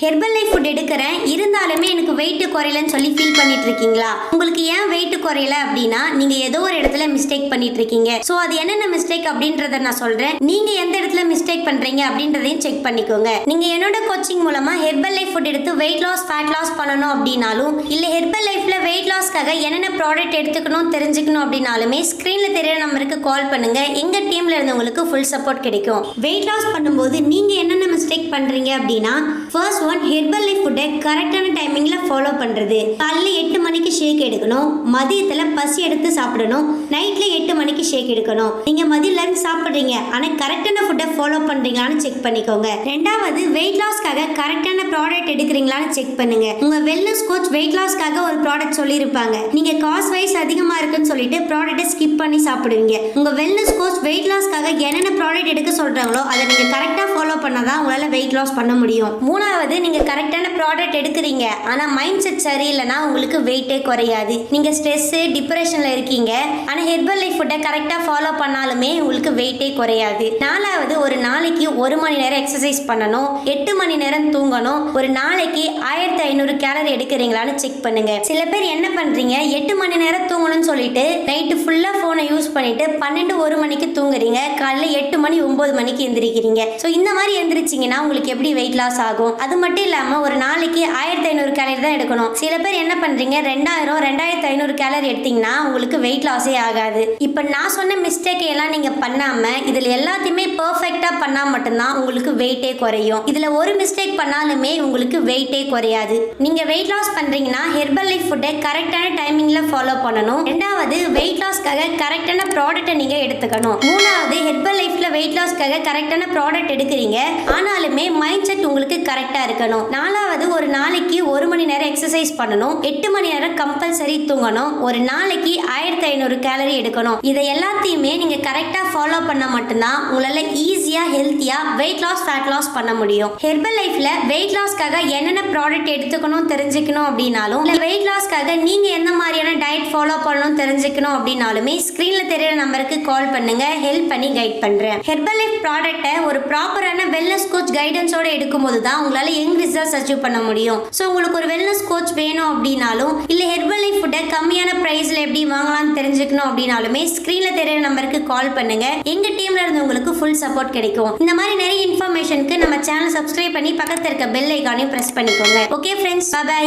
Herbal life food எடுக்கிறேன் இருந்தாலுமே எனக்கு வெயிட் குறையலன்னு சொல்லி ஃபீல் பண்ணிட்டு இருக்கீங்களா? உங்களுக்கு ஏன் வெயிட் குறையல அப்படின்னா நீங்க ஏதோ ஒரு இடத்துல மிஸ்டேக் பண்ணிட்டு இருக்கீங்க. சோ அது என்னென்ன மிஸ்டேக் அப்படின்றத நான் சொல்றேன். நீங்க எந்த இடத்துல மிஸ்டேக் பண்றீங்க அப்படின்றதையும் செக் பண்ணிக்கோங்க. நீங்க என்னோட கோச்சிங் மூலமா ஹெர்பல் லைஃப் ஃபுட் எடுத்து வெயிட் லாஸ் ஃபேட் லாஸ் பண்ணணும் அப்படின்னாலும் இல்ல ஹெர்பல் லைஃப்ல வெயிட் லாஸ்க்காக என்னென்ன ப்ராடக்ட் எடுத்துக்கணும் தெரிஞ்சுக்கணும் அப்படின்னாலுமே ஸ்கிரீன்ல தெரியற நம்பருக்கு கால் பண்ணுங்க. எங்க டீம்ல இருந்து உங்களுக்கு ஃபுல் சப்போர்ட் கிடைக்கும். வெயிட் லாஸ் பண்ணும்போது நீங்க என்னென்ன மிஸ்டேக் பண்றீங்க அப்படின்னா ஃபர்ஸ்ட் ஹெர்பல் லைஃப் ஃபுட்டை கரெக்டான டைமிங்ல ஃபாலோ பண்றது. காலையில 8 மணிக்கு ஷேக் எடுக்கணும், மதியத்துல பசி எடுத்து சாப்பிடணும், நைட்ல 8 மணிக்கு ஷேக் எடுக்கணும். நீங்க மதியம் லஞ்ச் சாப்பிடுறீங்க ஆனா கரெக்டான ஃபுட்டை ஃபாலோ பண்றீங்களான்னு செக் பண்ணிக்கோங்க. ரெண்டாவது வெயிட் லாஸ்க்காக கரெக்டான ப்ராடக்ட் எடுக்கிறீங்களான்னு செக் பண்ணுங்க. உங்க வெல்னஸ் கோச் வெயிட் லாஸ்க்காக ஒரு ப்ராடக்ட் சொல்லியிருப்பாங்க. நீங்க காஸ்ட் வைஸ் அதிகமா இருக்குன்னு சொல்லிட்டு ப்ராடக்ட்டை ஸ்கிப் பண்ணி சாப்பிடுவீங்க. உங்க வெல்னஸ் கோச் வெயிட் லாஸ்க்காக என்னென்ன ப்ராடக்ட் எடுக்க சொல்றாங்களோ அதை நீங்க கரெக்டா ஃபாலோ பண்ணாதான் உங்களால வெயிட் லாஸ் பண்ண முடியும். மூணாவது நீங்க கரெக்டான ப்ராடக்ட் எடுக்கிறீங்க ஆனா மைண்ட் செட் சரியில்லைன்னா உங்களுக்கு வெயிட்டே குறையாது. நீங்க ஸ்ட்ரெஸ் டிப்ரெஷன்ல இருக்கீங்க ஆனா ஹெர்பல் லைஃப் ஃபுட்டை கரெக்டா ஃபாலோ பண்ணாலுமே உங்களுக்கு வெயிட்டே குறையாது. நாலாவது ஒரு நாளைக்கு 1 மணி நேரம் எக்ஸசைஸ் பண்ணணும், 8 மணி நேரம் தூங்கணும், ஒரு நாளைக்கு 1500 கேலரி எடுக்கிறீங்களான்னு செக் பண்ணுங்க. சில பேர் என்ன பண்றீங்க, 8 மணி நேரம் தூங்கணும்னு சொல்லிட்டு நைட்டு ஃபுல்லா போனை யூஸ் பண்ணிட்டு 12-1 மணிக்கு தூங்குறீங்க, காலையில 8 மணி 9 மணிக்கு எந்திரிக்கிறீங்க. ஸோ இந்த மாதிரி எந்திரிச்சிங்கன்னா உங்களுக்கு எப்படி வெயிட் லாஸ் ஆகும்? அது மட்டும் இல்லாம ஒரு நாளைக்கு 1500 கேலரி தான் எடுக்கணும். சில பேர் என்ன பண்றீங்க 2500 கேலரி எடுத்தீங்கன்னா உங்களுக்கு வெயிட் லாஸே ஆகாது. இப்ப நான் சொன்ன மிஸ்டேக் எல்லாம் நீங்க பண்ணாம இதுல எல்லாத்தையுமே பெர்ஃபெக்ட்டா பண்ணா மட்டும்தான் உங்களுக்கு வெயிட்டே குறையும். இதுல ஒரு மிஸ்டேக் பண்ணாலுமே உங்களுக்கு வெயிட்டே குறையாது. நீங்க வெயிட் லாஸ் பண்றீங்கன்னா ஹெர்பல் லைஃப் ஃபுட்டை கரெக்டான டைமிங்ல ஃபாலோ பண்ணணும். ரெண்டாவது வெயிட் லாஸ்க்காக கரெக்டான ப்ராடக்ட்டை நீங்க எடுத்துக்கணும். மூணாவது ஹெர்பல் லைஃப்ல வெயிட் லாஸ்க்காக கரெக்டான ப்ராடக்ட் எடுக்கிறீங்க ஆனாலுமே மைண்ட் செட் உங்களுக்கு கரெக்டா இருக்கணும். நாலாவது ஒரு நாளைக்கு 1 மணி நேரம் எக்ஸசைஸ் பண்ணணும், 8 மணி நேரம் கம்பல்சரி தூங்கணும், ஒரு நாளைக்கு 1500 கேலரி எடுக்கணும். இதை எல்லாத்தையுமே நீங்க கரெக்டா ஃபாலோ பண்ணா மட்டும்தான் உங்களால ஈஸியா ஹெல்த்தியா வெயிட் லாஸ் ஃபேட் லாஸ் பண்ண முடியும். ஹெர்பல் லைஃப்ல வெயிட் லாஸ்க்காக என்னென்ன ப்ராடக்ட் எடுத்துக்கணும் தெரிஞ்சுக்கணும் அப்படின்னாலும் இல்ல வெயிட் லாஸ்க்காக நீங்க எந்த மாதிரியான டயட் ஃபாலோ பண்ணணும் தெரிஞ்சுக்கணும் அப்படின்னாலுமே ஸ்கிரீன்ல தெரியற நம்பருக்கு கால் பண்ணுங்க, ஹெல்ப் பண்ணி கைட் பண்றேன். ஹெர்பல் லைஃப் ப்ராடக்ட்டை ஒரு ப்ராப்பரான வெல்னஸ் கோச் கைடன்ஸோட எடுக்கும்போது தான் உங்களால யங் ரிசல்ட்ஸ் அச்சீவ் பண்ண முடியும். ஸோ உங்களுக்கு ஒரு வெல்னஸ் கோச் வேணும் அப்படின்னாலும் இல்ல ஹெர்பல் லைஃப் ஃபுட்டை கம்மியான பிரைஸ்ல எப்படி வாங்கலாம்னு தெரிஞ்சுக்கணும் அப்படின்னாலுமே ஸ்கிரீன்ல தெரியற நம்பருக்கு கால் பண்ணுங்க. எங்க டீம்ல இருந்து உங்களுக்கு ஃபுல் சப்போர்ட் கிடைக்கும். இந்த மாதிரி நிறைய இன்ஃபர்மேஷனுக்கு நம்ம சேனல் சப்ஸ்கிரைப் பண்ணி பக்கத்துல இருக்க பெல் ஐகானையும் பிரஸ் பண்ணிக்கோங்க. Okay friends, bye by.